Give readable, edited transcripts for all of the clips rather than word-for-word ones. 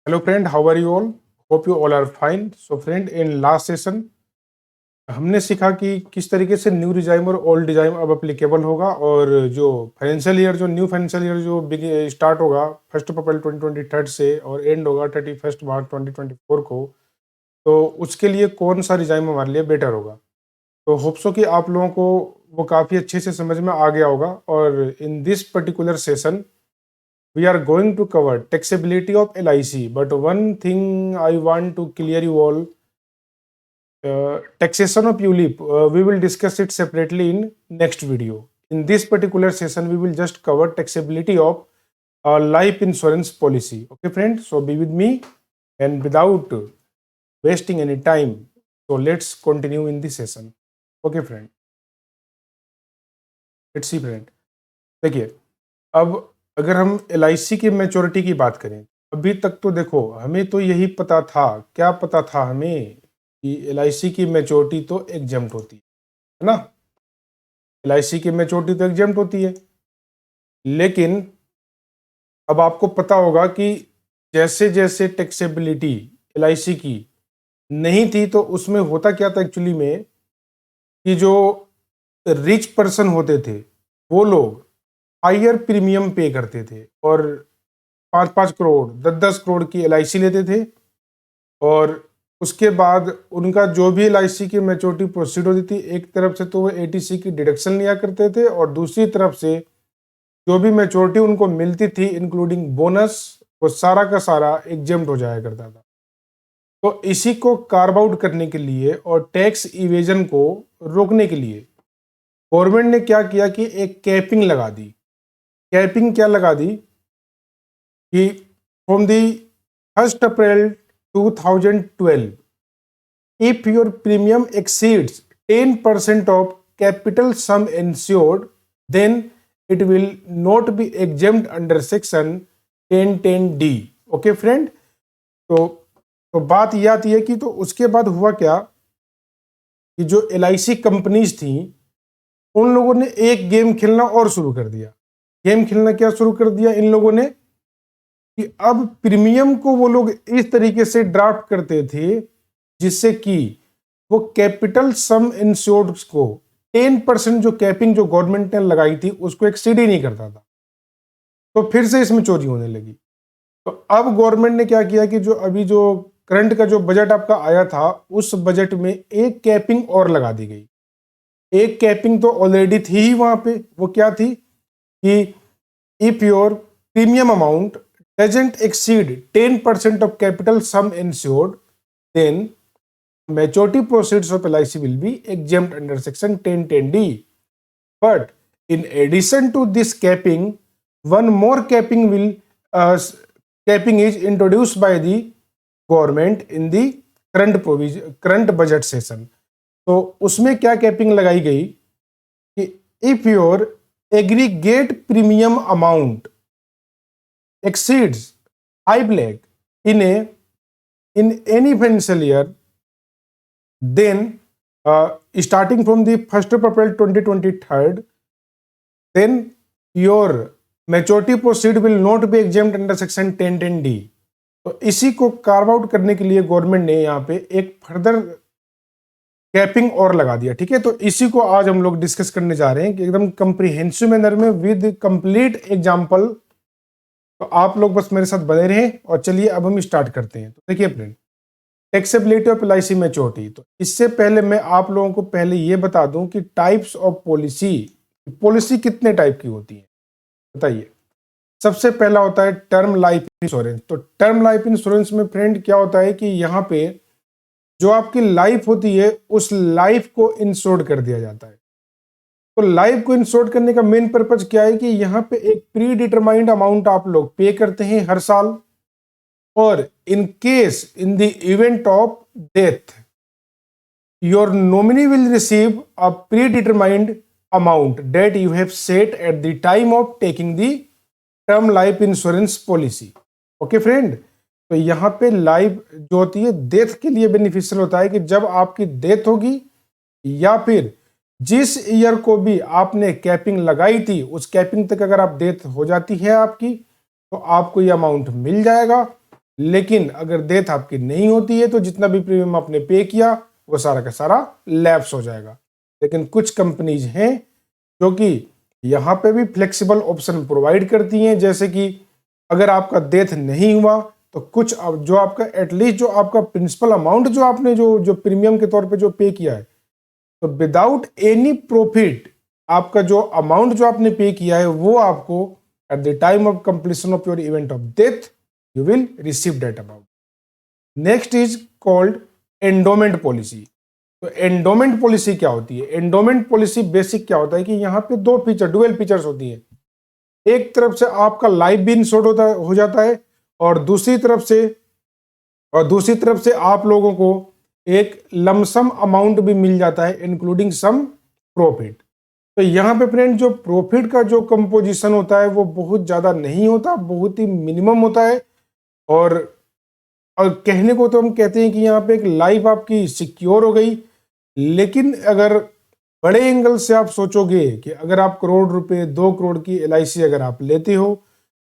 Hello friend, how are you all? Hope you all are fine. So friend, in last session हमने सीखा कि किस तरीके से न्यू डिजाइन और ओल्ड डिजाइन अब अप्लीकेबल होगा और जो फाइनेंशियल ईयर जो न्यू फाइनेंशियल ईयर जो स्टार्ट होगा 1 अप्रैल 2023 से और एंड होगा 31 मार्च 2024 को, तो उसके लिए कौन सा डिजाइन हमारे लिए बेटर होगा। तो होप सो कि आप लोगों को वो काफ़ी अच्छे से समझ में आ गया होगा। और in this particular session we are going to cover taxability of LIC, but one thing I want to clear you all, taxation of ULIP, we will discuss it separately in next video. In this particular session we will just cover taxability of life insurance policy. Okay friend, so be with me and without wasting any time, so let's continue in this session. Okay friend, let's see friend, देखिए अब अगर हम LIC की maturity की बात करें, अभी तक तो देखो हमें तो यही पता था, क्या पता था हमें कि LIC की मैच्योरिटी तो एग्जम्प्ट होती है ना। LIC की मैच्योरिटी तो एग्जम्प्ट होती है, लेकिन अब आपको पता होगा कि जैसे जैसे टैक्सेबिलिटी LIC की नहीं थी, तो उसमें होता क्या था एक्चुअली में कि जो रिच पर्सन होते थे वो लोग हायर प्रीमियम पे करते थे और 5-5 करोड़ 10-10 करोड़ की LIC लेते थे, और उसके बाद उनका जो भी LIC की मैच्योरिटी प्रोसीड होती थी, एक तरफ से तो वो ATC की डिडक्शन लिया करते थे और दूसरी तरफ से जो भी मैच्योरिटी उनको मिलती थी इंक्लूडिंग बोनस, वो सारा का सारा एग्जेम्प्ट हो जाया करता था। तो इसी को कार्व आउट करने के लिए और टैक्स इवेजन को रोकने के लिए गवर्नमेंट ने क्या किया कि एक कैपिंग लगा दी। कैपिंग क्या लगा दी कि from the 1 April 2012, if your premium exceeds 10% of capital sum insured, then it will not be exempt under section 1010D. Okay friend, तो बात ये आती है कि तो उसके बाद हुआ क्या कि जो LIC कंपनीज थी उन लोगों ने एक गेम खेलना और शुरू कर दिया। गेम खेलना क्या शुरू कर दिया इन लोगों ने कि अब प्रीमियम को वो लोग इस तरीके से ड्राफ्ट करते थे जिससे कि वो कैपिटल सम इंश्योर्ड को 10% जो कैपिंग जो गवर्नमेंट ने लगाई थी उसको एक्सीड ही नहीं करता था। तो फिर से इसमें चोरी होने लगी। तो अब गवर्नमेंट ने क्या किया कि जो अभी जो करंट का जो बजट आपका आया था उस बजट में एक कैपिंग और लगा दी गई। एक कैपिंग तो ऑलरेडी थी ही वहां पे, वो क्या थी कि if your premium amount doesn't exceed 10% of capital sum insured, then majority proceeds of LIC will be exempt under section 1010D. But in addition to this capping, one more capping capping is introduced by the government in the current budget session. तो उसमें क्या capping लगाई गई कि if your aggregate premium amount exceeds 5 lakh in any financial year, then starting from the 1st of April 2023, then your maturity proceed will not be exempt under section 1010D. तो इसी को carve out करने के लिए government ने यहाँ पे एक फर्दर कैपिंग और लगा दिया। ठीक है, तो इसी को आज हम लोग डिस्कस करने जा रहे हैं कि एकदम कंप्रिहेंसिव मैनर में विद कंप्लीट एग्जांपल। तो आप लोग बस मेरे साथ बने रहें और चलिए अब हम स्टार्ट करते हैं। तो देखिए friend, taxability of LIC maturity, तो इससे पहले मैं आप लोगों को पहले ये बता दूं कि टाइप्स ऑफ पॉलिसी कितने टाइप की होती है बताइए। सबसे पहला होता है टर्म लाइफ इंश्योरेंस। तो टर्म लाइफ इंश्योरेंस में फ्रेंड क्या होता है कि यहाँ पे जो आपकी लाइफ होती है उस लाइफ को इंश्योर्ड कर दिया जाता है। तो लाइफ को इंश्योर्ड करने का मेन पर्पज क्या है कि यहाँ पे एक प्री डिटरमाइंड अमाउंट आप लोग पे करते हैं हर साल, और in case in the event of death your nominee will receive a pre determined amount that you have set eight the time of taking the term life insurance policy. Okay friend, तो यहाँ पे life जो होती है death के लिए beneficial होता है कि जब आपकी डेथ होगी या फिर जिस ईयर को भी आपने कैपिंग लगाई थी उस कैपिंग तक अगर आप डेथ हो जाती है आपकी, तो आपको ये अमाउंट मिल जाएगा। लेकिन अगर डेथ आपकी नहीं होती है तो जितना भी प्रीमियम आपने पे किया वो सारा का सारा लैप्स हो जाएगा। लेकिन कुछ कंपनीज हैं जो कि यहाँ पे भी फ्लेक्सिबल ऑप्शन प्रोवाइड करती हैं, जैसे कि अगर आपका डेथ नहीं हुआ तो कुछ जो आपका एटलीस्ट जो आपका प्रिंसिपल अमाउंट जो आपने जो प्रीमियम के तौर पे जो पे किया है, तो विदाउट एनी प्रॉफिट आपका जो अमाउंट जो आपने पे किया है वो आपको eight the time of completion of your event of death you will receive that amount. Next is called endowment policy. तो एंडोमेंट पॉलिसी क्या होती है? एंडोमेंट पॉलिसी बेसिक क्या होता है कि यहाँ पे दो फीचर डुअल फीचर्स होती हैं। एक तरफ से आपका लाइफ भी इंश्योर्ड होता हो जाता है और दूसरी तरफ से आप लोगों को एक लमसम अमाउंट भी मिल जाता है इंक्लूडिंग सम प्रॉफिट। तो यहाँ पे फ्रेंड जो प्रॉफिट का जो कंपोजिशन होता है वो बहुत ज्यादा नहीं होता, बहुत ही मिनिमम होता है। और कहने को तो हम कहते हैं कि यहाँ पे एक लाइफ आपकी सिक्योर हो गई, लेकिन अगर बड़े एंगल से आप सोचोगे कि अगर आप करोड़ रुपए 2 करोड़ की LIC अगर आप लेते हो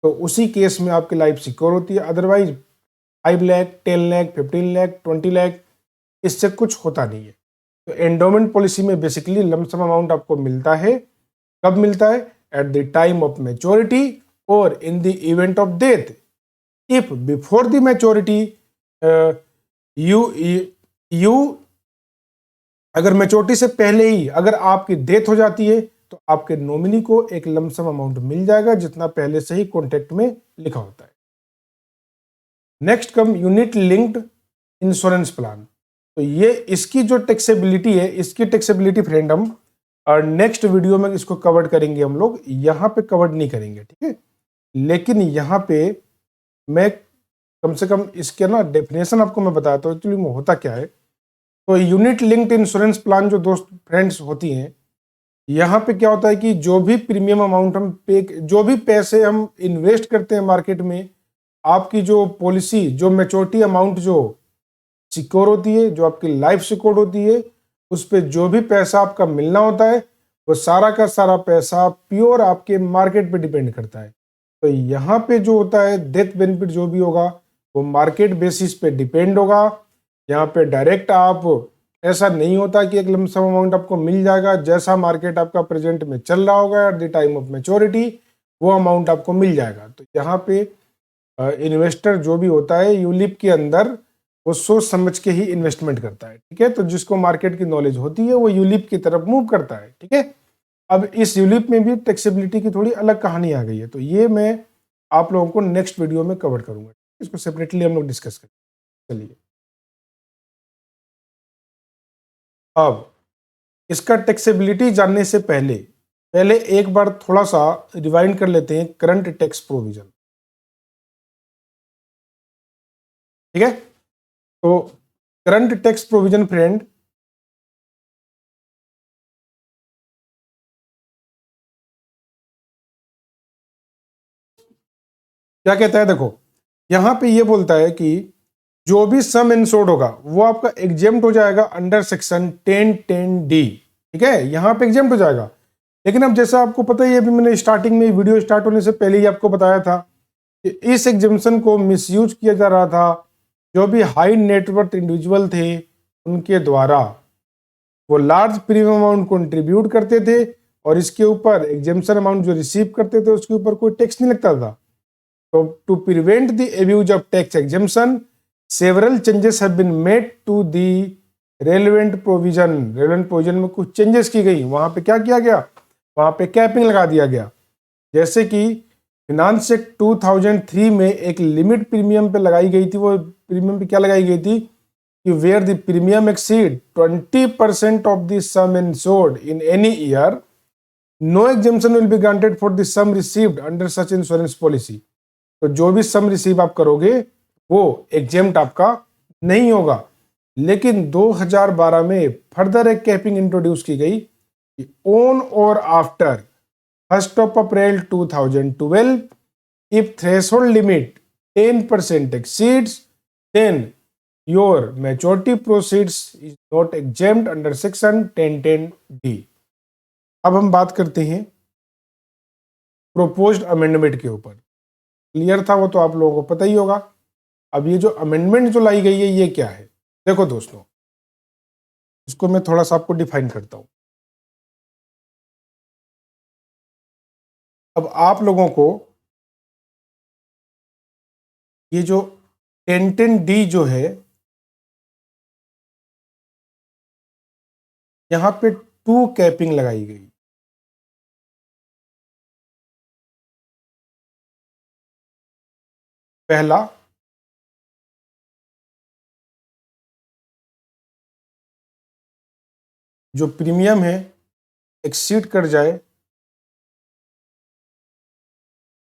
तो उसी केस में आपकी लाइफ सिक्योर होती है। अदरवाइज 5 लाख 10 लाख 15 लाख 20 लाख इससे कुछ होता नहीं है। तो एंडोमेंट पॉलिसी में बेसिकली लमसम अमाउंट आपको मिलता है। कब मिलता है? At the time of maturity और in the event of death. If before the maturity you अगर मैच्योरिटी से पहले ही अगर आपकी डेथ हो जाती है तो आपके नॉमिनी को एक लमसम अमाउंट मिल जाएगा जितना पहले से ही कॉन्ट्रैक्ट में लिखा होता है। Next come unit linked insurance plan. तो ये इसकी जो टैक्सेबिलिटी है, इसकी टैक्सेबिलिटी फ्रेंड हम नेक्स्ट वीडियो में इसको कवर करेंगे, हम लोग यहाँ पे कवर नहीं करेंगे, ठीक है। लेकिन यहाँ पे मैं कम से कम इसके ना डेफिनेशन आपको मैं बताता हूँ एक्चुअली में होता क्या है। तो यूनिट लिंक्ड इंश्योरेंस प्लान जो दोस्त फ्रेंड्स होती हैं, यहाँ पे क्या होता है कि जो भी प्रीमियम अमाउंट हम पे, जो भी पैसे हम इन्वेस्ट करते हैं मार्केट में, आपकी जो पॉलिसी जो मैच्योरिटी अमाउंट जो सिक्योर होती है, जो आपकी लाइफ सिक्योर होती है, उस पर जो भी पैसा आपका मिलना होता है वो सारा का सारा पैसा प्योर आपके मार्केट पे डिपेंड करता है। तो यहाँ पे जो होता है डेथ बेनिफिट जो भी होगा वो मार्केट बेसिस पे डिपेंड होगा। यहाँ पे डायरेक्ट आप ऐसा नहीं होता कि एक लमसम अमाउंट आपको मिल जाएगा, जैसा मार्केट आपका प्रेजेंट में चल रहा होगा eight the time of maturity वो अमाउंट आपको मिल जाएगा। तो यहाँ पे इन्वेस्टर जो भी होता है यूलिप के अंदर वो सोच समझ के ही इन्वेस्टमेंट करता है, ठीक है। तो जिसको मार्केट की नॉलेज होती है वो यूलिप की तरफ मूव करता है, ठीक है। अब इस यूलिप में भी टैक्सेबिलिटी की थोड़ी अलग कहानी आ गई है, तो ये मैं आप लोगों को नेक्स्ट वीडियो में कवर करूंगा, इसको सेपरेटली हम लोग डिस्कस करेंगे। चलिए अब इसका टैक्सेबिलिटी जानने से पहले पहले एक बार थोड़ा सा रिवाइंड कर लेते हैं करंट टैक्स प्रोविजन, ठीक है। तो करंट टैक्स प्रोविजन फ्रेंड क्या कहता है? देखो यहां पे ये बोलता है कि जो भी सम इंश्योर्ड होगा वो आपका एग्जेम्प्ट हो जाएगा अंडर सेक्शन 1010D, ठीक है। यहां पे एग्जेम्प्ट हो जाएगा। लेकिन अब जैसा आपको पता ही है, अभी मैंने स्टार्टिंग में वीडियो स्टार्ट होने से पहले ही आपको बताया था कि इस एग्जेम्पशन को मिसयूज किया जा रहा था। जो भी हाई नेटवर्थ इंडिविजुअल थे उनके द्वारा वो लार्ज प्रीमियम अमाउंट कंट्रीब्यूट करते थे और इसके ऊपर एग्जेम्पशन अमाउंट जो रिसीव करते थे उसके ऊपर कोई टैक्स नहीं लगता था। तो to prevent the abuse of tax exemption several changes have been made to the relevant provision में कुछ चेंजेस की गई। वहां पे क्या किया गया? वहां पे कैपिंग लगा दिया गया। जैसे कि फिनांस एक्ट 2003 में एक लिमिट प्रीमियम पे लगाई गई थी। वो प्रीमियम पे क्या लगाई गई थी कि where the premium exceed 20% of the sum insured in any year no exemption will be granted for the sum received under such insurance policy. तो जो भी सम रिसीव आप करोगे वो एग्जेम्प्ट आपका नहीं होगा। लेकिन 2012 में फर्दर एक कैपिंग इंट्रोड्यूस की गई कि on or after 1st of April 2012 if threshold limit 10% exceeds then your maturity proceeds is not exempt under section 1010D। अब हम बात करते हैं प्रोपोज्ड अमेंडमेंट के ऊपर। क्लियर था वो तो आप लोगों को पता ही होगा। अब ये जो अमेंडमेंट जो लाई गई है ये क्या है? देखो दोस्तों, इसको मैं थोड़ा सा आपको डिफाइन करता हूं। अब आप लोगों को ये जो 1010D जो है, यहां पे 2 कैपिंग लगाई गई। पहला, जो प्रीमियम है एक्सीड कर जाए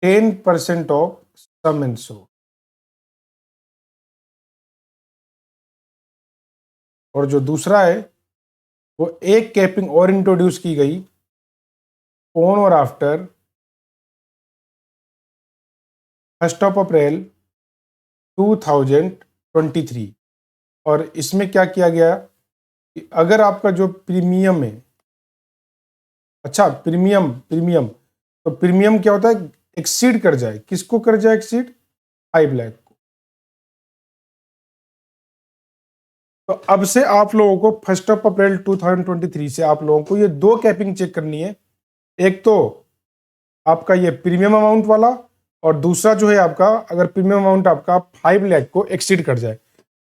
10% ऑफ सम इंश्योर्ड, और जो दूसरा है वो एक कैपिंग और इंट्रोड्यूस की गई ऑन और आफ्टर 1 अप्रैल 2023। और इसमें क्या किया गया कि अगर आपका जो प्रीमियम है, अच्छा प्रीमियम प्रीमियम तो प्रीमियम क्या होता है, एक्सीड कर जाए, किसको कर जाए एक्सीड? 5 लाख को। तो अब से आप लोगों को 1 अप्रैल 2023 से आप लोगों को ये 2 कैपिंग चेक करनी है। एक तो आपका ये प्रीमियम अमाउंट वाला, और दूसरा जो है आपका, अगर प्रीमियम अमाउंट आपका 5 लाख को एक्सीड कर जाए।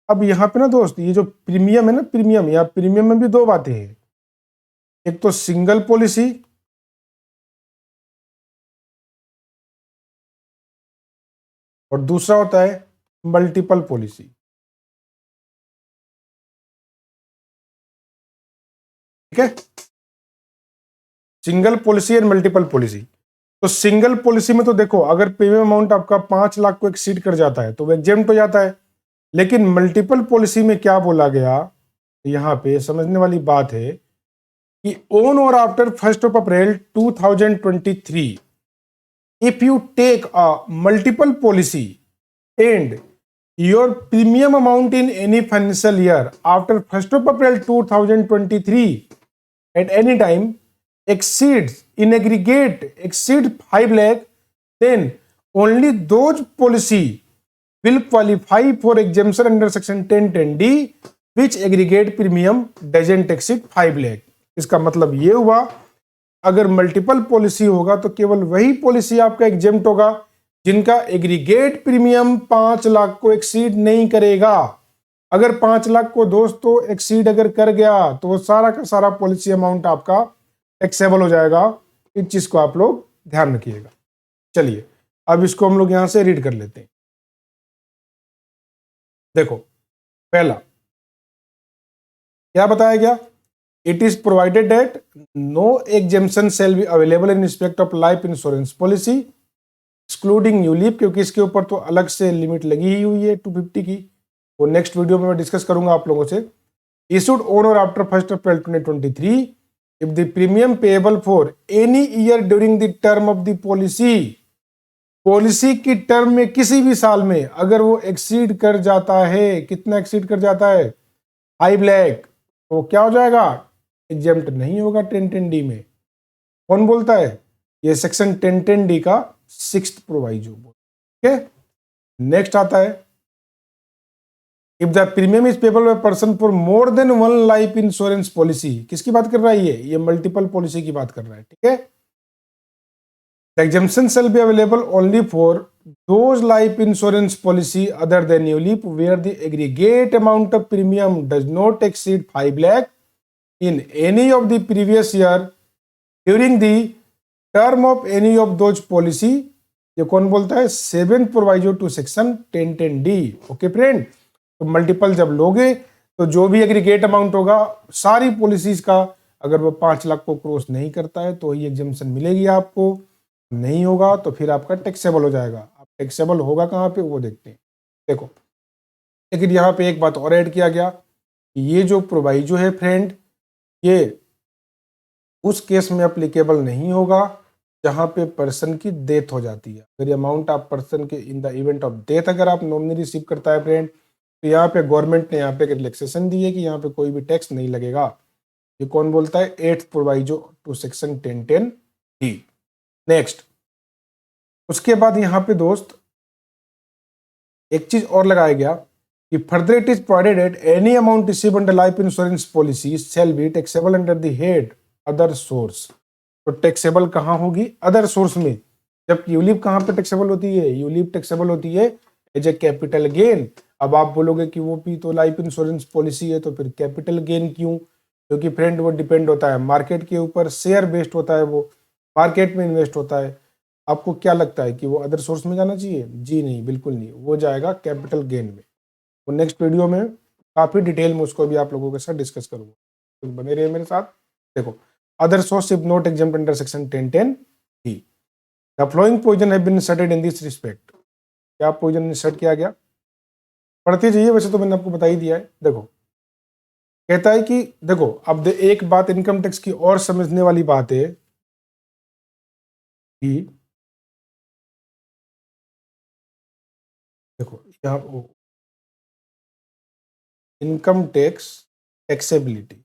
अब यहाँ पे ना दोस्त, ये जो प्रीमियम है ना, प्रीमियम या प्रीमियम में भी 2 बातें हैं। एक तो सिंगल पॉलिसी, और दूसरा होता है मल्टीपल पॉलिसी। ठीक है, single policy and multiple policy. तो सिंगल पॉलिसी में तो देखो, अगर प्रीमियम अमाउंट आपका 5 लाख को एक्सीड कर जाता है तो वो एग्जेम्प्ट हो जाता है। लेकिन मल्टीपल पॉलिसी में क्या बोला गया, यहां पे समझने वाली बात है कि on or after 1 April 2023, if you take a multiple policy and your premium amount in any financial year after 1 April 2023 at any time exceeds in aggregate exceed 5 lakh, then only those policy will qualify for exemption under section 1010D which aggregate premium doesn't exceed 5 lakh। इसका मतलब ये हुआ, अगर multiple policy होगा तो केवल वही policy आपका एग्जेम्प्ट होगा जिनका एग्रीगेट प्रीमियम 5 लाख को एक्सीड नहीं करेगा। अगर 5 लाख को दोस्तों एक्सीड अगर कर गया तो वो सारा का सारा पॉलिसी अमाउंट आपका टैक्सेबल हो जाएगा। इस चीज को आप लोग ध्यान रखिएगा। चलिए अब इसको हम लोग यहां से रीड कर लेते हैं। देखो, पहला क्या बताया गया, it is provided that no exemption shall be available in respect of life insurance policy excluding ULIP, क्योंकि इसके ऊपर तो अलग से लिमिट लगी ही हुई है 250 की, वो नेक्स्ट वीडियो में मैं डिस्कस करूंगा आप लोगों से। Issued on or after 1 April 2023 if the premium payable for any year during the term of the policy, policy की टर्म में किसी भी साल में अगर वो एक्सीड कर जाता है, कितना एक्सीड कर जाता है, 5 लाख, तो क्या हो जाएगा, एग्जेम्प्ट नहीं होगा 1010D में। कौन बोलता है, ये सेक्शन 1010D का 6th प्रोवाइजो। ठीक है, नेक्स्ट आता है, if the premium is payable by person for more than 1 life insurance policy, किसकी बात कर रहा है ये मल्टीपल पॉलिसी की बात कर रहा है। ठीक है, the exemption shall be available only for those life insurance policy other than ULIP where the aggregate amount of premium does not exceed 5 lakh in any of the previous year during the term of any of those policy। ये कौन बोलता है, 7th proviso to section 1010D। Okay friend, तो multiple जब लोगे तो जो भी एग्रीगेट अमाउंट होगा सारी पॉलिसीज का, अगर वो 5 लाख को क्रॉस नहीं करता है तो ही एग्जेम्पशन मिलेगी आपको, नहीं होगा तो फिर आपका टैक्सेबल हो जाएगा। आप टैक्सेबल होगा कहाँ पे वो देखते हैं। देखो, लेकिन यहाँ पे एक बात और ऐड किया गया, ये जो प्रोवाइजो है फ्रेंड, ये उस केस में अप्लीकेबल नहीं होगा जहां पे पर्सन की डेथ हो जाती है। अगर अमाउंट आप पर्सन के इन द इवेंट ऑफ डेथ अगर आप नॉमिनी रिसीव करता है फ्रेंड, तो यहाँ पे गवर्नमेंट ने यहाँ पे रिलैक्सेशन दी है कि यहाँ पे कोई भी टैक्स नहीं लगेगा। ये कौन बोलता है, 8th proviso to section 1010D। Next, उसके बाद यहाँ पे दोस्त एक चीज और लगाया गया कि further it is provided at any amount receive under life insurance policy shall be taxable under the head other source. तो टैक्सेबल कहाँ होगी? अदर सोर्स में। जबकि यूलिप कहाँ पे टैक्सेबल होती है? यूलिप टैक्सेबल होती है एज ए कैपिटल गेन। अब आप बोलोगे कि वो भी तो लाइफ इंश्योरेंस पॉलिसी है, तो फिर कैपिटल गेन क्यों? क्योंकि फ्रेंड वो डिपेंड होता है मार्केट के ऊपर, शेयर बेस्ड होता है, वो मार्केट में इन्वेस्ट होता है। आपको क्या लगता है कि वो अदर सोर्स में जाना चाहिए? जी नहीं, बिल्कुल नहीं, वो जाएगा कैपिटल गेन में। तो नेक्स्ट वीडियो में काफ़ी डिटेल में उसको भी आप लोगों के साथ डिस्कस करूंगा, तो बने रहिए मेरे साथ। देखो, other source if not exempt under section 1010 D. The following provision have been inserted in this respect. क्या प्रोविजन इंसर्ट किया गया? पढ़ते जाइए, वैसे तो मैंने आपको बता ही दिया है। देखो, कहता है कि देखो, अब एक बात इनकम टैक्स की और समझने वाली बात है कि देखो यहाँ इनकम टैक्स टैक्सेबिलिटी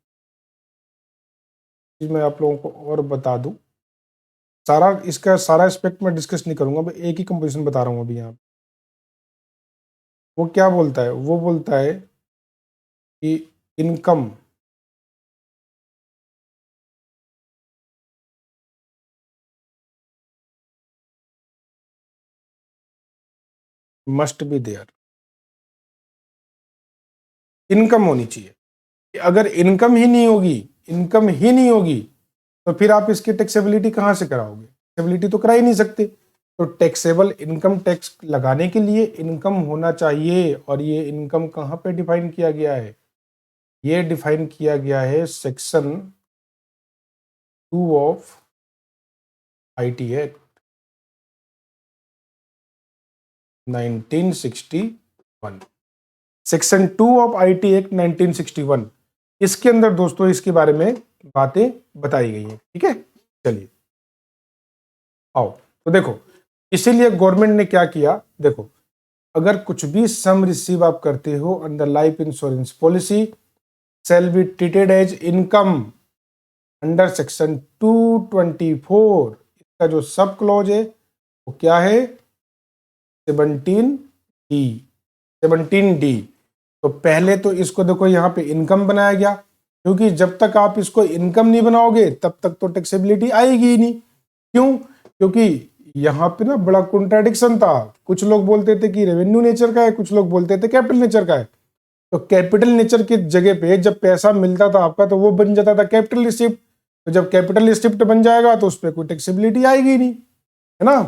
मैं आप लोगों को और बता दूं। सारा इसका सारा एस्पेक्ट मैं डिस्कस नहीं करूंगा, मैं एक ही कंपोजिशन बता रहा हूं अभी यहाँ। वो क्या बोलता है? वो बोलता है कि income must be there. Income होनी चाहिए। अगर इनकम ही नहीं होगी, इनकम ही नहीं होगी, तो फिर आप इसकी टैक्सेबिलिटी कहाँ से कराओगे? टैक्सेबिलिटी तो करा ही नहीं सकते। तो टैक्सेबल इनकम टैक्स लगाने के लिए इनकम होना चाहिए। और ये इनकम कहाँ पे डिफाइन किया गया है? ये डिफाइन किया गया है section 2 of IT act 1961। Section 2 of IT act 1961, इसके अंदर दोस्तों इसके बारे में बातें बताई गई हैं। ठीक है, चलिए आओ। तो देखो, इसीलिए गवर्नमेंट ने क्या किया, देखो, अगर कुछ भी सम रिसीव आप करते हो under life insurance policy shall be treated as income under section 224। इसका जो सब क्लॉज है वो क्या है? 17D। 17D। तो पहले तो इसको देखो, यहाँ पे इनकम बनाया गया, क्योंकि जब तक आप इसको इनकम नहीं बनाओगे तब तक तो टैक्सेबिलिटी आएगी ही नहीं। क्यों? क्योंकि यहाँ पे ना बड़ा कॉन्ट्राडिक्शन था। कुछ लोग बोलते थे कि रेवेन्यू नेचर का है, कुछ लोग बोलते थे कैपिटल नेचर का है। तो कैपिटल नेचर की जगह पे जब पैसा मिलता था आपका, तो वो बन जाता था कैपिटल रिसिप्ट। तो जब कैपिटल रिसिप्ट बन जाएगा तो उस पर कोई टैक्सेबिलिटी आएगी ही नहीं, है ना।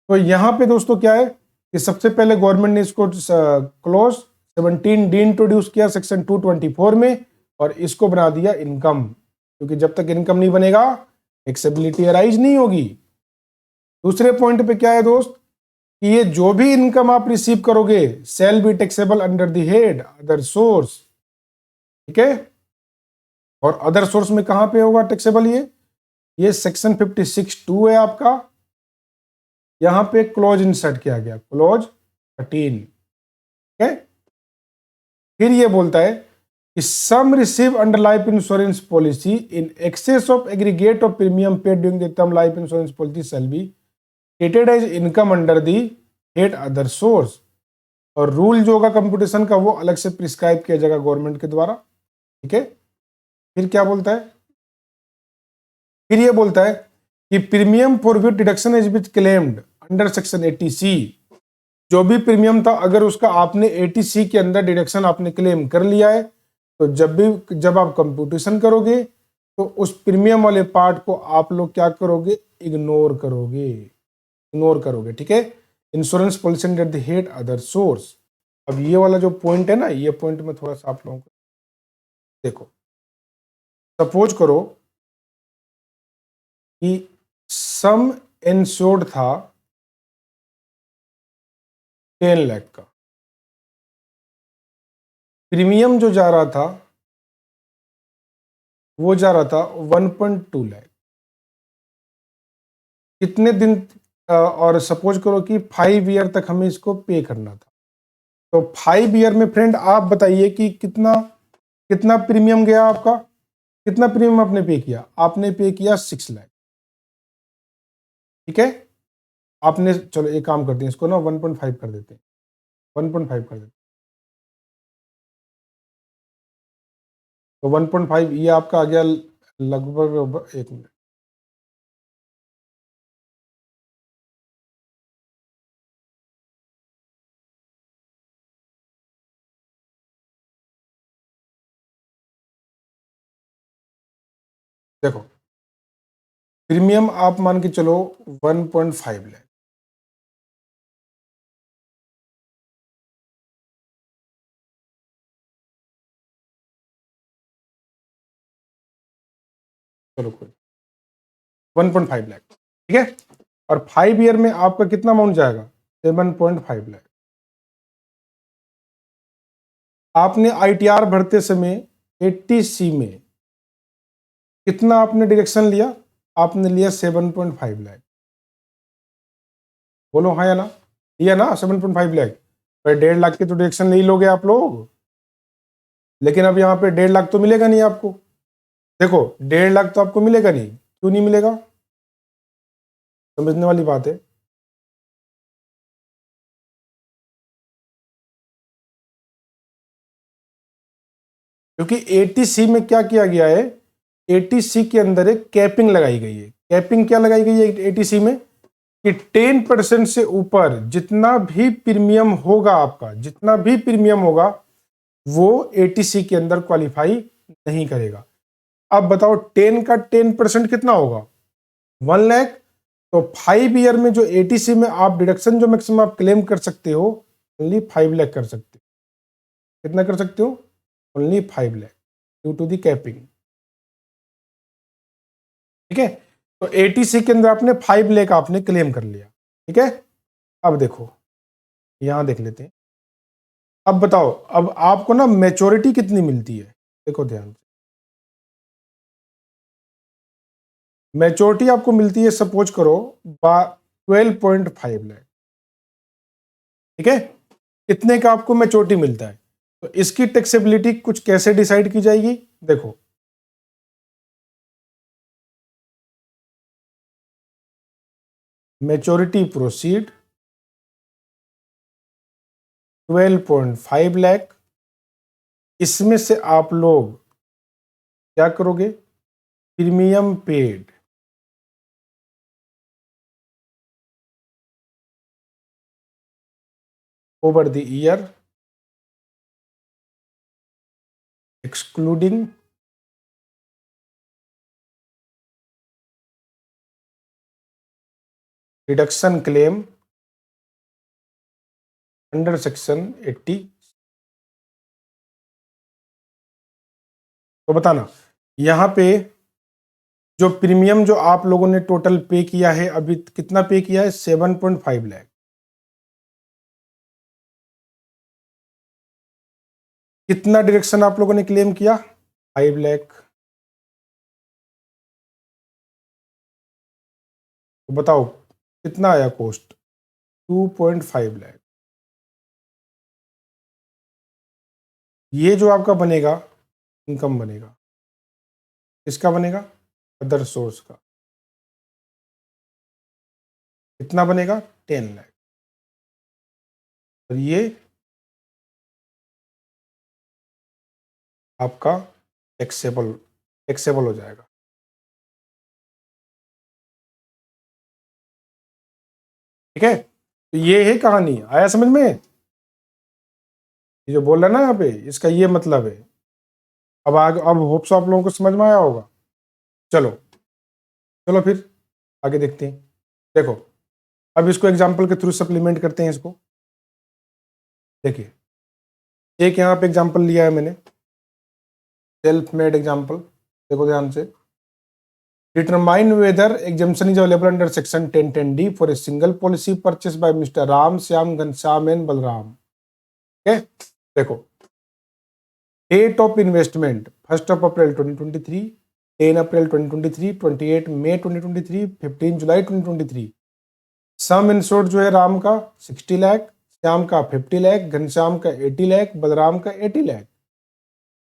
तो यहाँ पे दोस्तों क्या है कि सबसे पहले गवर्नमेंट ने इसको क्लोज 17D इंट्रोड्यूस किया सेक्शन 224 में, और इसको बना दिया इनकम, क्योंकि जब तक इनकम नहीं बनेगा टैक्सेबिलिटी अराइज नहीं होगी। दूसरे पॉइंट पे क्या है दोस्त कि ये जो भी इनकम आप रिसीव करोगे शैल be taxable under the head other source. ठीक है, और अदर सोर्स में कहां पे होगा टैक्सेबल? ये सेक्शन 56(2) है आपका। यहां पे क्लॉज इंसर्ट किया गया, क्लॉज 13। ठीक है, फिर ये बोलता है कि sum receive under life insurance policy in excess of aggregate of premium paid during the term life insurance policy shall be treated as income under the head other source. और रूल जो होगा कंप्यूटेशन का वो अलग से prescribe किया जाएगा government के द्वारा। ठीक है, फिर क्या बोलता है? फिर ये बोलता है कि premium for which deduction is been claimed under section 80C। जो भी प्रीमियम था, अगर उसका आपने 80C के अंदर डिडक्शन आपने क्लेम कर लिया है, तो जब आप कंप्यूटेशन करोगे तो उस प्रीमियम वाले पार्ट को आप लोग क्या करोगे? इग्नोर करोगे, इग्नोर करोगे। ठीक है, insurance policy under the head other source. अब ये वाला जो पॉइंट है ना, ये पॉइंट में थोड़ा सा आप लोगों को देखो, सपोज करो कि सम इंश्योर्ड था 10 लाख का, प्रीमियम जो जा रहा था वो जा रहा था 1.2 लाख। कितने दिन और सपोज करो कि 5 ईयर तक हमें इसको पे करना था। तो 5 ईयर में फ्रेंड आप बताइए कि कितना कितना प्रीमियम गया आपका? कितना प्रीमियम आपने पे किया? आपने पे किया 6 लाख। ठीक है, आपने, चलो एक काम करते हैं, इसको ना 1.5 कर देते हैं। 1.5 कर देते, तो 1.5 ये आपका आ गया लगभग, एक मिनट, देखो प्रीमियम आप मान के चलो 1.5 लाख, चलो कोई 1.5 लाख, ठीक है, और 5 ईयर में आपका कितना अमाउंट जाएगा, 7.5 लाख। आपने आईटीआर भरते समय 80C में कितना आपने डिडक्शन लिया, आपने लिया 7.5 लाख, बोलो हाँ या ना, लिया ना 7.5 लाख, पर 1.5 लाख के तो डिडक्शन नहीं लोगे आप लोग, लेकिन अब यहाँ पे 1.5 लाख तो मिलेगा नहीं आपको, देखो 1.5 लाख तो आपको मिलेगा नहीं, क्यों नहीं मिलेगा, समझने वाली बात है। क्योंकि 80C में क्या किया गया है, 80C के अंदर एक कैपिंग लगाई गई है। कैपिंग क्या लगाई गई है 80C में, कि 10% से ऊपर जितना भी प्रीमियम होगा आपका, जितना भी प्रीमियम होगा वो 80C के अंदर क्वालिफाई नहीं करेगा। अब बताओ 10 का 10% कितना होगा, 1 लाख। तो 5 ईयर में जो 80C में आप डिडक्शन जो मैक्सिमम आप क्लेम कर सकते हो, ओनली 5 लाख कर सकते हो। कितना कर सकते हो, only 5 lakh due to the capping, ठीक है। तो 80C के अंदर आपने 5 लाख आपने क्लेम कर लिया, ठीक है। अब देखो यहां देख लेते हैं, अब बताओ अब आपको ना मैच्योरिटी कितनी मिलती है, देखो ध्यान से, मैच्योरिटी आपको मिलती है सपोज करो 12.5 लाख, ठीक है। इतने का आपको मैच्योरिटी मिलता है, तो इसकी टैक्सेबिलिटी कुछ कैसे डिसाइड की जाएगी, देखो मैच्योरिटी प्रोसीड 12.5 लाख, इसमें से आप लोग क्या करोगे, premium paid over the year excluding reduction claim under section 80। तो बताना यहां पे जो प्रीमियम जो आप लोगों ने टोटल पे किया है, अभी कितना पे किया है, 7.5 लाख, कितना डिडक्शन आप लोगों ने क्लेम किया, 5 लाख। तो बताओ कितना आया कॉस्ट, 2.5 लाख। ये जो आपका बनेगा इनकम बनेगा, किसका बनेगा, अदर सोर्स का, कितना बनेगा, 10 लाख। और ये आपका टैक्सेबल टैक्सेबल हो जाएगा, ठीक है। तो ये है कहानी, आया समझ में, ये जो बोल रहा है ना यहाँ पे, इसका ये मतलब है। अब आगे, अब होप्स आप लोगों को समझ में आया होगा। चलो चलो फिर आगे देखते हैं, देखो अब इसको एग्जाम्पल के थ्रू सप्लीमेंट करते हैं इसको। देखिए एक यहाँ पे एग्जाम्पल लिया है मैंने, सेल्फ मेड एग्जाम्पल, देखो ध्यान से, determine whether exemption is available under section 1010D for a single policy purchase by mister Ram Shyam Ghanshyam and Balram, ठीक है। देखो date of investment 1 April 2023, 10 April 2023, 28 May 2023, 15 July 2023। Sum insured जो है राम का 60 लाख, श्याम का 50 लाख, घनश्याम का 80 लाख, बलराम का 80 लाख।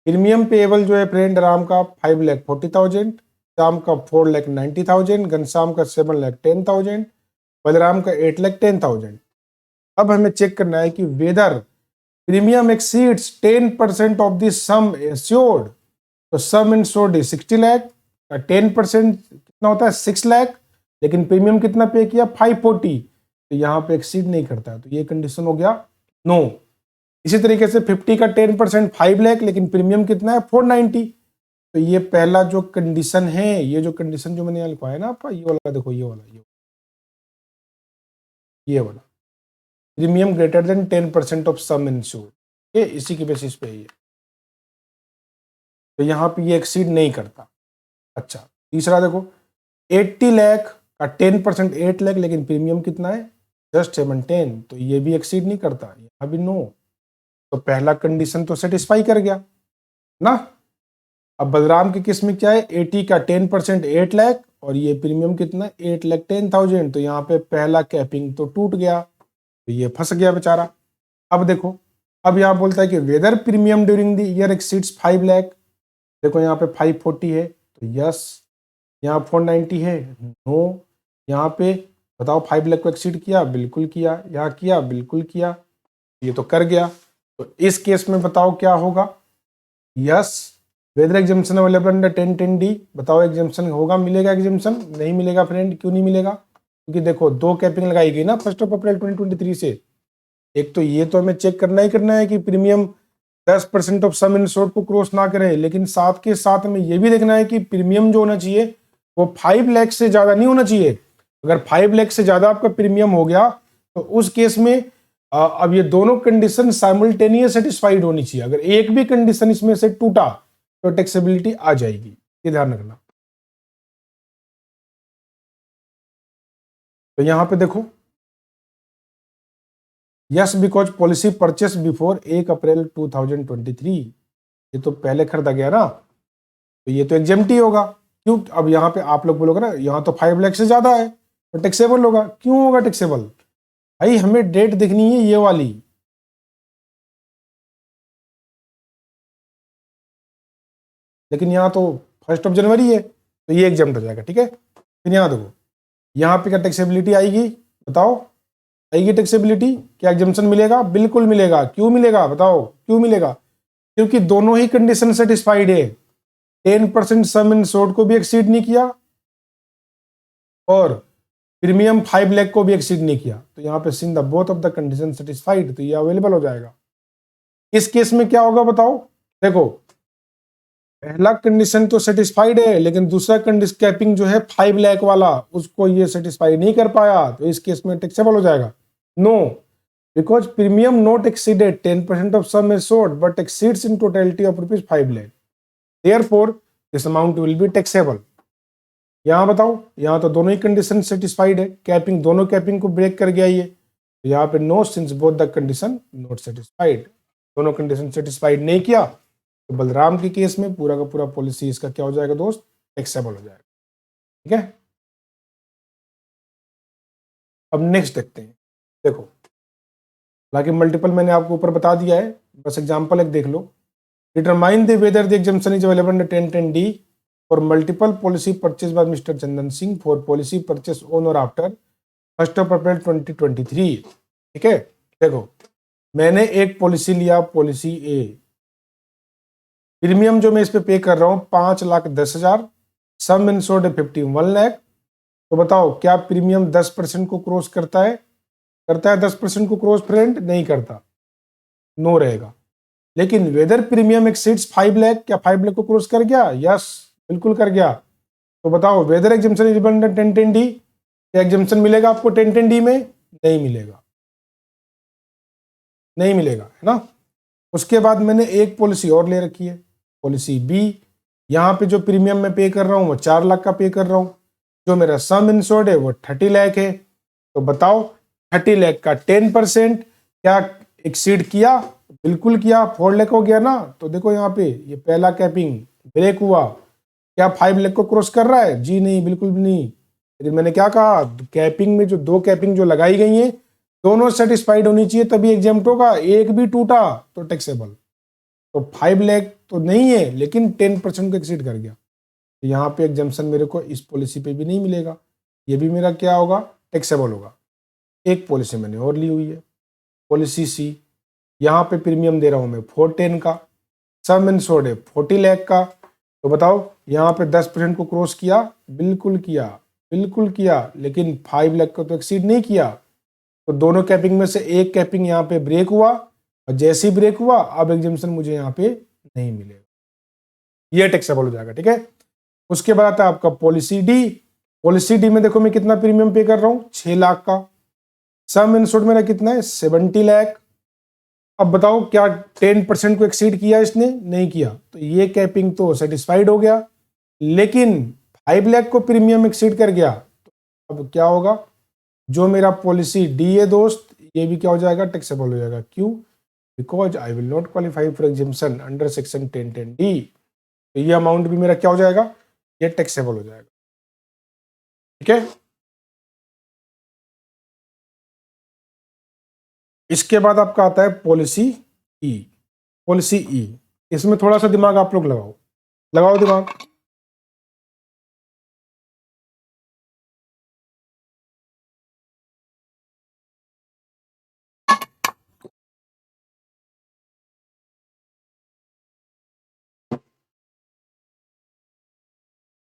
प्रीमियम पेएबल जो है फ्रेंड, राम का 5,40,000, श्याम का 4,90,000, घनश्याम का 7,10,000, बलराम का 8,10,000। अब हमें चेक करना है कि whether premium exceeds 10% of the sum assured. तो सम इंश्योर्ड 60 लाख का 10% कितना होता है 6 लाख, लेकिन प्रीमियम कितना पे किया 540, तो यहाँ पे एक्सीड नहीं करता है, तो ये कंडीशन हो गया नो। इसी तरीके से 50 का 10% 5 लाख, लेकिन प्रीमियम कितना है 490, तो ये पहला जो कंडीशन है, ये जो कंडीशन जो मैंने यहाँ लिखवाया ना आपका, ये वाला देखो, ये वाला premium greater than 10% of some insured, ये इसी की बेसिस पे है, तो यहाँ पे ये एक्सीड नहीं करता। अच्छा, तीसरा देखो 80 लाख का 10% 8 लाख, लेकिन प्रीमियम कितना है जस्ट 17, तो ये भी एक्सीड नहीं करता, यहाँ भी नो। तो पहला कंडीशन तो सेटिस्फाई कर गया ना। अब बलराम के केस में क्या है, 80 का 10% 8 लाख और ये प्रीमियम कितना 8,10,000, तो यहाँ पे पहला कैपिंग तो टूट गया, तो ये फंस गया बेचारा। अब देखो, अब यहाँ बोलता है कि whether premium during the year exceeds 5 lakh, देखो यहाँ पे 540 है तो यस, यहाँ 490 है नो, यहाँ पे बताओ 5 लाख को एक्सीड किया, बिल्कुल किया, यहाँ किया, बिल्कुल किया, ये तो कर गया। तो इस केस में बताओ क्या होगा, yes whether exemption available under 1010D, बताओ एग्जाम्पशन होगा, मिलेगा एग्जाम्पशन, नहीं मिलेगा फ्रेंड, क्यों नहीं मिलेगा, क्योंकि देखो दो कैपिंग लगाई गई ना 1 अप्रैल 2023 से। एक तो ये तो हमें चेक करना ही करना है कि प्रीमियम 10% ऑफ सम इंश्योर्ड को क्रॉस ना करे, लेकिन साथ के साथ में ये भी देखना है कि प्रीमियम जो होना चाहिए वो 5 लाख से ज्यादा नहीं होना चाहिए। अगर 5 लाख से ज्यादा आपका प्रीमियम हो गया तो उस केस में अब ये दोनों कंडीशन साइमल्टेनियस सेटिस्फाइड होनी चाहिए। अगर एक भी कंडीशन इसमें से टूटा तो टैक्सेबिलिटी आ जाएगी, ये ध्यान रखना। तो यहां पे देखो, yes because policy purchase before 1 April 2023, ये तो पहले खरीदा गया ना, तो ये तो एग्जेम्प्टी होगा। क्यों, अब यहाँ पे आप लोग बोलोगे ना यहाँ तो 5 लाख से ज्यादा है तो टैक्सेबल होगा, क्यों होगा टैक्सेबल, भाई हमें डेट देखनी है ये वाली, लेकिन यहाँ तो 1 जनवरी है तो ये एग्जाम्प्ट हो जाएगा, ठीक है। फिर यहाँ देखो, यहाँ पे क्या टैक्सेबिलिटी आएगी, बताओ आएगी टैक्सेबिलिटी, क्या एग्जाम्पशन मिलेगा, बिल्कुल मिलेगा, क्यों मिलेगा बताओ, क्यों मिलेगा, क्योंकि दोनों ही कंडीशन सेटिस्फाइड है, 10% सम इंश्योर्ड को भी एक्सीड नहीं किया और प्रीमियम 5 लाख को भी एक्सीड नहीं किया, तो यहाँ पे since the both of the condition satisfied, तो ये अवेलेबल हो जाएगा। इस केस में क्या होगा बताओ, देखो पहला कंडीशन तो सेटिस्फाइड है, लेकिन दूसरा कंडीशन कैपिंग जो है 5 लाख वाला उसको ये सेटिस्फाई नहीं कर पाया, तो इस केस में टैक्सेबल हो जाएगा no, because premium not exceeded 10% of sum assured but exceeds in totality of ₹5 lakh, therefore this amount will be taxable. यहाँ बताओ, यहाँ तो दोनों ही कंडीशन सेटिस्फाइड है, कैपिंग दोनों कैपिंग को ब्रेक कर गया ये, तो यहाँ पे no since both the condition not satisfied, दोनों कंडीशन सेटिस्फाइड नहीं किया, तो बलराम के केस में पूरा का पूरा पॉलिसी इसका क्या हो जाएगा दोस्त, टैक्सेबल हो जाएगा, ठीक है। अब नेक्स्ट देखते हैं, देखो हालांकि मल्टीपल मैंने आपको ऊपर बता दिया है, बस एग्जांपल एक देख लो। Determine the whether the exemption is available under 1010D for multiple policy purchase by mister Chandan Singh for policy purchase on or after 1 April 2023, ठीक है। देखो मैंने एक पॉलिसी लिया, पॉलिसी ए, प्रीमियम जो मैं इस पे पे कर रहा हूँ 5,10,000, सम इंश्योर्ड है 51 लाख, तो बताओ क्या प्रीमियम 10% को क्रॉस करता है, करता है 10% को क्रॉस फ्रेंड, नहीं करता, नो रहेगा। लेकिन वेदर प्रीमियम एक्सीड्स 5 लाख, क्या 5 लाख को क्रॉस कर गया, यस बिल्कुल कर गया, तो बताओ weather exemption is under 1010D, क्या एग्जम्पशन मिलेगा आपको 1010D में, नहीं मिलेगा, नहीं मिलेगा, है ना। उसके बाद मैंने एक पॉलिसी और ले रखी है, पॉलिसी बी, यहाँ पे जो प्रीमियम मैं पे कर रहा हूँ वो 4 लाख का पे कर रहा हूँ, जो मेरा सम इंश्योर्ड है वो 30 लाख है, तो बताओ 30 लाख का 10% क्या एक्सीड किया, बिल्कुल किया, 4 लाख हो गया ना, तो देखो यहाँ पे ये पहला कैपिंग ब्रेक हुआ, क्या 5 लाख को क्रॉस कर रहा है, जी नहीं, बिल्कुल भी नहीं, लेकिन मैंने क्या कहा, कैपिंग में जो दो कैपिंग जो लगाई गई हैं दोनों सेटिस्फाइड होनी चाहिए तभी एग्जाम्प्ट होगा, एक भी टूटा तो टैक्सेबल, तो 5 लाख तो नहीं है लेकिन 10% को एक्सीड कर गया, तो यहाँ पे एग्जाम्पशन मेरे को इस पॉलिसी पे भी नहीं मिलेगा, ये भी मेरा क्या होगा, टैक्सेबल होगा। एक पॉलिसी मैंने और ली हुई है, पॉलिसी सी, यहाँ पे प्रीमियम दे रहा हूँ मैं 410 का, सम इंश्योर्ड है 40 लाख का। तो बताओ यहाँ पे 10% को क्रॉस किया? बिल्कुल किया, बिल्कुल किया, लेकिन 5 लाख को तो एक्सीड नहीं किया। तो दोनों कैपिंग में से एक कैपिंग यहाँ पे ब्रेक हुआ, और जैसे ही ब्रेक हुआ अब एग्जाम्पशन मुझे यहाँ पे नहीं मिलेगा, ये टैक्सेबल हो जाएगा। ठीक है, उसके बाद आता है आपका पॉलिसी डी। पॉलिसी डी में देखो मैं कितना प्रीमियम पे कर रहा हूँ, 6 लाख का। सम इंश्योर्ड मेरा कितना है, 70 लाख। अब बताओ क्या 10% को एक्सीड किया इसने? नहीं किया, तो ये कैपिंग तो सेटिस्फाइड हो गया। लेकिन 5 लाख को प्रीमियम एक्सीड कर गया, तो अब क्या होगा? जो मेरा पॉलिसी डी है दोस्त, ये भी क्या हो जाएगा? टैक्सेबल हो जाएगा। क्यों? Because I will not qualify for exemption under section 1010D। तो ये अमाउंट भी मेरा क्या हो जाएगा? ये टैक्सेबल हो जाएगा। ठीक है, इसके बाद आपका आता है पॉलिसी ई। पॉलिसी ई, इसमें थोड़ा सा दिमाग आप लोग लगाओ, लगाओ दिमाग।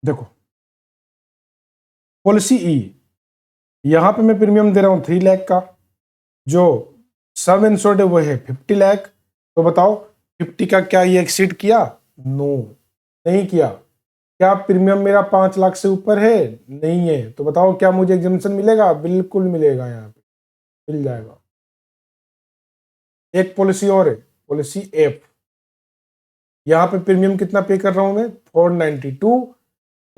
देखो पॉलिसी ई, यहां पे मैं प्रीमियम दे रहा हूं 3 लाख का, जो सम इंश्योर्ड है वो है 50 लाख। तो बताओ 50 का क्या ये एक्सीड किया? नो, नहीं किया। क्या प्रीमियम मेरा 5 लाख से ऊपर है? नहीं है। तो बताओ क्या मुझे एग्जाम्पशन मिलेगा? बिल्कुल मिलेगा, यहाँ पे मिल जाएगा। एक पॉलिसी और है, पॉलिसी एफ। यहाँ पे प्रीमियम कितना पे कर रहा हूं मैं? 492।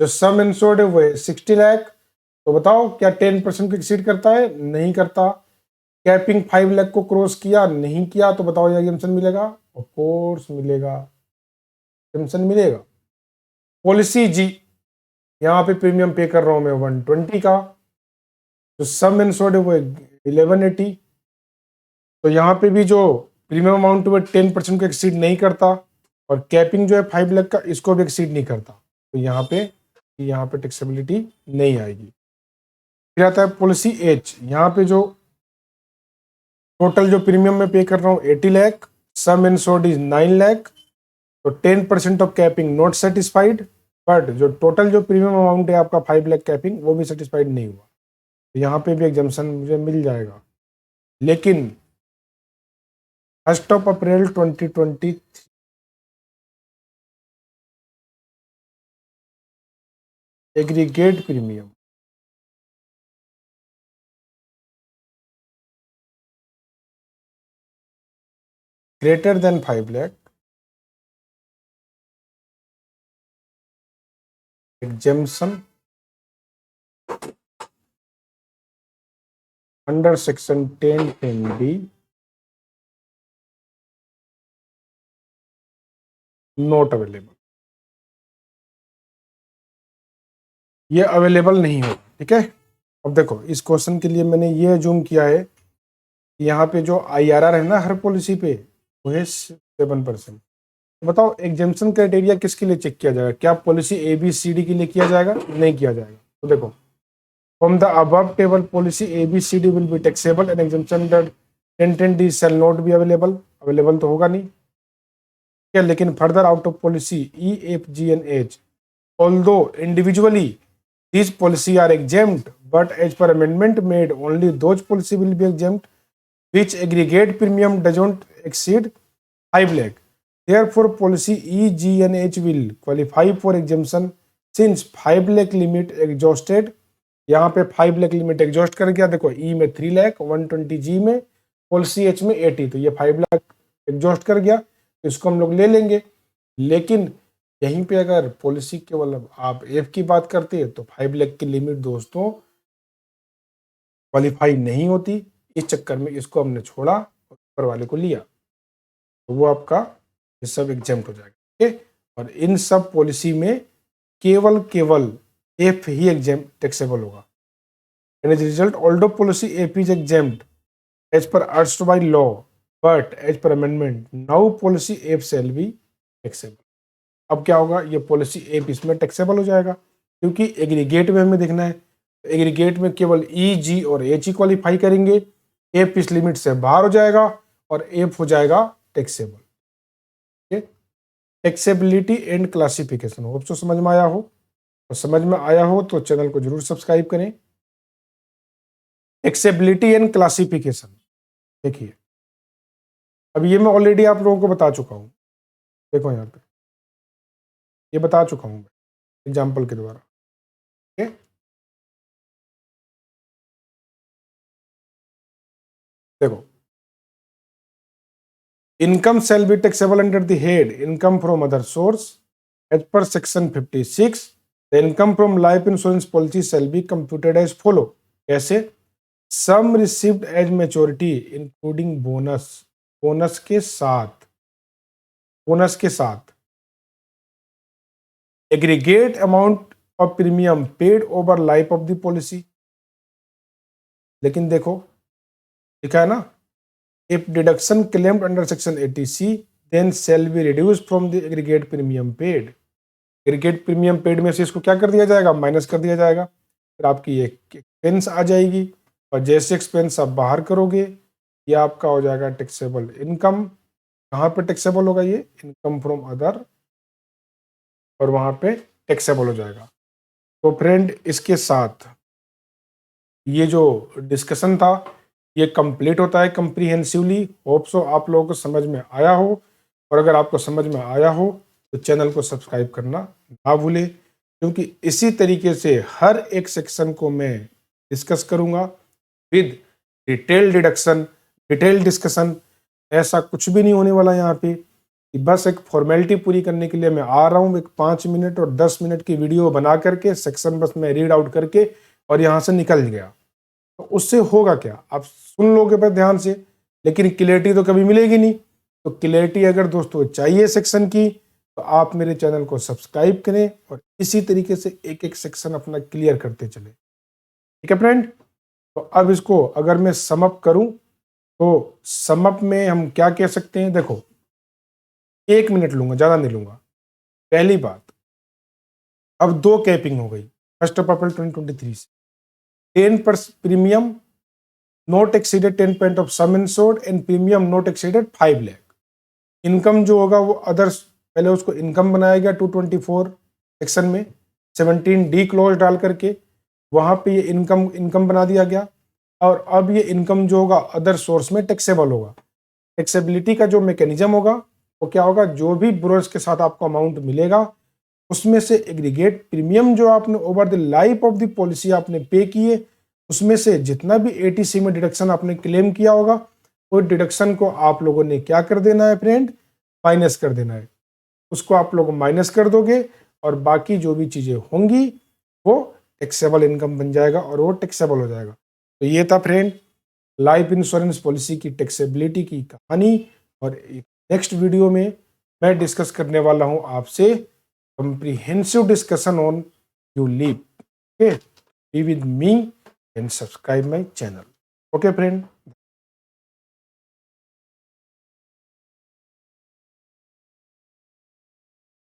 जो सम इंश्योर्ड है वो है 60 लाख। तो बताओ क्या 10% को एक्सीड करता है? नहीं करता। कैपिंग 5 लाख को क्रॉस किया? नहीं किया। तो बताओ ये एग्जाम्पशन मिलेगा? ऑफ कोर्स मिलेगा, एग्जाम्पशन मिलेगा। पॉलिसी जी, यहाँ पे प्रीमियम पे कर रहा हूं मैं 120 का, तो सम इंश्योर्ड है वो 1180। तो यहाँ पे भी जो प्रीमियम अमाउंट है वो 10% को एक्सीड नहीं करता, और कैपिंग जो है 5 लाख का, इसको भी एक्सीड नहीं करता। तो यहाँ पे टैक्सेबिलिटी नहीं आएगी। फिर आता है पॉलिसी एच। यहाँ पे जो टोटल जो प्रीमियम में पे कर रहा हूँ 80 लाख, सम इंश्योर्ड इज 9 लाख। तो 10% of capping not satisfied, but जो टोटल जो प्रीमियम अमाउंट है आपका 5 लाख कैपिंग, वो भी सेटिस्फाइड नहीं हुआ। तो यहाँ पे भी एग्जाम्पशन मुझे मिल जाएगा। लेकिन 1 अप्रैल 2020 aggregate premium greater than 5 lakh, exemption under section 1010D not available, ये अवेलेबल नहीं होगा। ठीक है, अब देखो इस क्वेश्चन के लिए मैंने ये जूम किया है, यहाँ पे जो IRR है ना हर पॉलिसी पे, वो है 7%। बताओ एग्जेम्पशन क्राइटेरिया किसके लिए चेक किया जाएगा? क्या पॉलिसी ABCD के लिए किया जाएगा? नहीं किया जाएगा। तो देखो, from the above table policy ABCD will be taxable and exemption under 1010D shall not be available. Available तो होगा नहीं क्या? लेकिन further out of policy E, F, G and H, although individually these policy are exempt, but as per amendment made, only those policy will be exempt which aggregate premium doesn't exceed 5 lakh. Therefore, policy E, G and H will qualify for exemption since 5 lakh limit exhausted. यहाँ पे 5 lakh limit exhaust कर गया। देखो ई में 3 lakh, 120G में, policy H में 80, तो ये 5 लाख एग्जॉस्ट कर गया, तो इसको हम लोग ले लेंगे। लेकिन यहीं पे अगर पॉलिसी केवल आप एफ की बात करते हैं तो 5 लाख की लिमिट दोस्तों क्वालिफाई नहीं होती। इस चक्कर में इसको हमने छोड़ा और ऊपर वाले को लिया, तो वो आपका ये सब एग्जेम्प्ट हो जाएगा। ठीक है, और इन सब पॉलिसी में केवल एफ ही एग्जेम्प्ट टैक्सेबल होगा। And as result although policy F is exempt as per erst by law, but as per amendment now policy F shall be taxable. अब क्या होगा? ये पॉलिसी एफ इसमें टैक्सेबल हो जाएगा, क्योंकि एग्रीगेट में हमें देखना है। एग्रीगेट में केवल ई, जी और एच ही क्वालिफाई करेंगे, एफ इस लिमिट से बाहर हो जाएगा और एफ हो जाएगा taxable. Taxability and classification, hope so समझ में आया हो, और समझ में आया हो तो चैनल को जरूर सब्सक्राइब करें। टैक्सेबिलिटी एंड क्लासिफिकेशन देखिए, अब ये मैं ऑलरेडी आप लोगों को बता चुका हूं, देखो यहाँ पे ये बता चुका हूं मैं एग्जाम्पल के द्वारा। ठीक है, देखो, income shall be taxable under the head income from other source as per section 56। The income from life insurance policy shall be computed as follow. कैसे? Sum received as maturity including bonus, bonus के साथ, bonus के साथ aggregate amount of premium paid over life of the policy. लेकिन देखो लिखा है ना, if deduction claimed under section 80C then shall be reduce from the aggregate premium paid. Aggregate premium paid में से इसको क्या कर दिया जाएगा? माइनस कर दिया जाएगा। फिर आपकी एक एक्सपेंस आ जाएगी, और जैसे एक्सपेंस आप बाहर करोगे ये आपका हो जाएगा टैक्सेबल इनकम। कहाँ पे टैक्सेबल होगा? ये इनकम फ्रॉम अदर, और वहां पे टैक्सेबल हो जाएगा। तो फ्रेंड, इसके साथ ये जो डिस्कशन था ये कंप्लीट होता है कंप्रीहेंसिवली। होप सो आप लोगों को समझ में आया हो, और अगर आपको समझ में आया हो तो चैनल को सब्सक्राइब करना ना भूलें, क्योंकि इसी तरीके से हर एक सेक्शन को मैं डिस्कस करूंगा with detail deduction, detail discussion. ऐसा कुछ भी नहीं होने वाला यहाँ पे, कि बस एक फॉर्मेलिटी पूरी करने के लिए मैं आ रहा हूँ, एक 5 मिनट और 10 मिनट की वीडियो बना करके सेक्शन बस मैं रीड आउट करके और यहाँ से निकल गया। तो उससे होगा क्या? आप सुन लोगे पर ध्यान से, लेकिन क्लियरिटी तो कभी मिलेगी नहीं। तो क्लियरिटी अगर दोस्तों चाहिए सेक्शन की, तो आप मेरे चैनल को सब्सक्राइब करें और इसी तरीके से एक एक सेक्शन अपना क्लियर करते चले। ठीक है फ्रेंड, तो अब इसको अगर मैं समअप करूं तो समअप में हम क्या कह सकते हैं? देखो, 1 मिनट लूंगा, ज्यादा नहीं लूंगा। पहली बात, अब 2 कैपिंग हो गई 1 अप्रैल 2023 से। 10% premium not exceeded 10% of some insured and premium not exceeded 5 lakh. Income जो होगा वो अदर्स, पहले उसको इनकम बनाया गया 224 सेक्शन में 17D क्लॉज डाल करके, वहां पे ये इनकम बना दिया गया। और अब ये इनकम जो होगा अदर सोर्स में टैक्सेबल होगा। टैक्सेबिलिटी का जो मैकेनिज्म होगा वो क्या होगा? जो भी ब्रोस के साथ आपको अमाउंट मिलेगा उसमें से एग्रीगेट प्रीमियम जो आपने over the life of the policy आपने पे किए, उसमें से जितना भी ATC में डिडक्शन आपने क्लेम किया होगा, वो डिडक्शन को आप लोगों ने क्या कर देना है फ्रेंड? माइनस कर देना है। उसको आप लोग माइनस कर दोगे और बाकी जो भी चीजें होंगी वो टैक्सेबल इनकम बन जाएगा और वो टैक्सेबल हो जाएगा। तो ये था फ्रेंड लाइफ इंश्योरेंस पॉलिसी की टैक्सेबिलिटी की कहानी। और नेक्स्ट वीडियो में मैं डिस्कस करने वाला हूं आपसे comprehensive discussion on ULIP. Okay, be with me and subscribe my channel. Okay, friend.